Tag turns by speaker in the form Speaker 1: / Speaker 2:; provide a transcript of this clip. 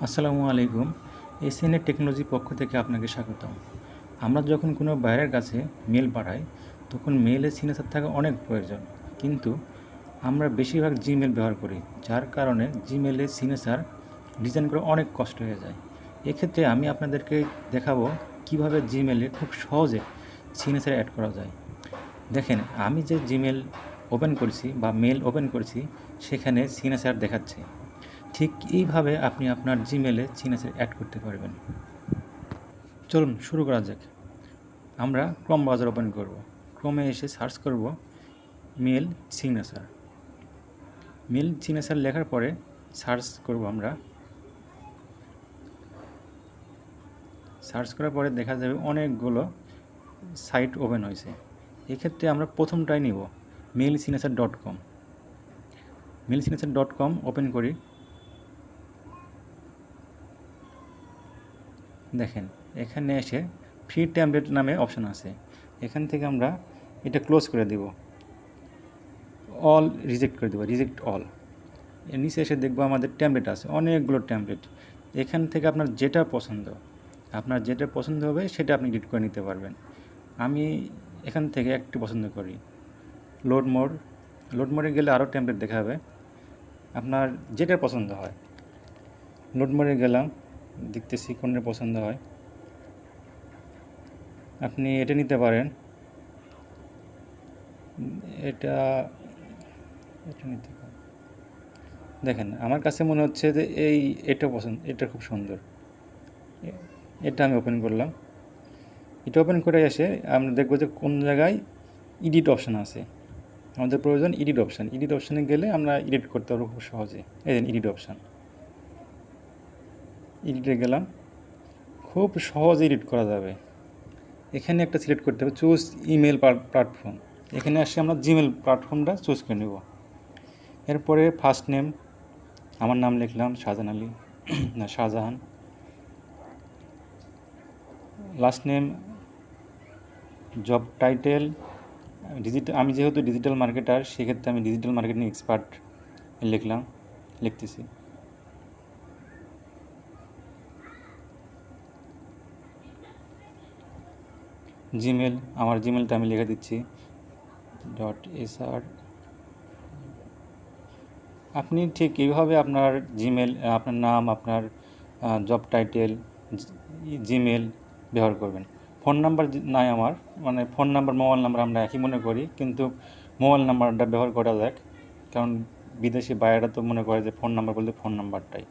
Speaker 1: আসসালামু আলাইকুম। এসএনএ টেকনোলজির পক্ষ থেকে আপনাকে স্বাগতম। আমরা যখন কোনো বাইরের কাছে মেল পাঠাই, তখন মেইলের সিগনেচার থাকা অনেক প্রয়োজন। কিন্তু আমরা বেশিরভাগ জিমেল ব্যবহার করি, যার কারণে জিমেলের সিগনেচার ডিজাইন করা অনেক কষ্ট হয়ে যায়। এক্ষেত্রে আমি আপনাদেরকে দেখাবো কিভাবে জিমেলে খুব সহজে সিগনেচার অ্যাড করা যায়। দেখেন, আমি যে জিমেল ওপেন করছি বা মেল ওপেন করছি, সেখানে সিগনেচার দেখাচ্ছে। ঠিক এইভাবে আপনি আপনার জিমেলে সিগনেচার অ্যাড করতে পারবেন। চলুন শুরু করা যাক। আমরা ক্রোম ব্রাউজার ওপেন করব। ক্রোমে এসে সার্চ করব মেল সিগনেচার। মেল সিগনেচার লেখার পরে সার্চ করব আমরা। সার্চ করার পরে দেখা যাবে অনেকগুলো সাইট ওপেন হয়েছে। এক্ষেত্রে আমরা প্রথমটাই নিব, mailsignature.com। mailsignature.com ওপেন করি। দেখেন, এখানে এসে ফ্রি টেমপ্লেট নামে অপশান আছে। এখান থেকে আমরা এটা ক্লোজ করে দেব, অল রিজেক্ট করে দেবো, রিজেক্ট অল। এর নিচে এসে দেখবো আমাদের টেমপ্লেট আছে, অনেকগুলো টেমপ্লেট। এখান থেকে আপনার যেটা পছন্দ হবে সেটা আপনি এডিট করে নিতে পারবেন। আমি এখান থেকে একটি পছন্দ করি, লোড মোডে গেলে আরও টেমপ্লেট দেখাবে, আপনার যেটা পছন্দ হয়। লোড মোডে গেলাম, দেখতেছি কোনটা পছন্দ হয়। আপনি এটা নিতে পারেন, এটা নিতে পারেন। দেখেন, আমার কাছে মনে হচ্ছে যে এটা খুব সুন্দর। এটা আমি ওপেন করলাম। এটা ওপেন করে এসে আমরা দেখব যে কোন জায়গায় এডিট অপশান আছে। আমাদের প্রয়োজন এডিট অপশান। এডিট অপশানে গেলে আমরা এডিট করতে পারবো খুব সহজে। এই যে এডিট অপশান, এডিটে গেলাম, খুব সহজে এডিট করা যাবে। এখানে একটা সিলেক্ট করতে হবে, চুজ ইমেল প্ল্যাটফর্ম। এখানে আসে আমরা জিমেল প্ল্যাটফর্মটা চুজ করে নেব। এরপরে ফার্স্ট নেম, আমার নাম লিখলাম শাহজাহান আলী, না Shahjahan. Last name, job title, আমি যেহেতু ডিজিটাল মার্কেটার, সেক্ষেত্রে আমি ডিজিটাল মার্কেটিং এক্সপার্ট লিখতেছি। জিমেল, আমার জিমেলটা আমি লিখে দিচ্ছি .sr। আপনি ঠিক এইভাবে আপনার জিমেল, আপনার নাম, আপনার জব টাইটেল, জিমেল ব্যবহার করবেন। ফোন নাম্বার নাই আমার, মানে ফোন নাম্বার মোবাইল নাম্বার আমরা একই মনে করি, কিন্তু মোবাইল নাম্বারটা ব্যবহার করা যাক, কারণ বিদেশি বাইরেরা তো মনে করে যে ফোন নাম্বার বলতে ফোন নাম্বারটাই।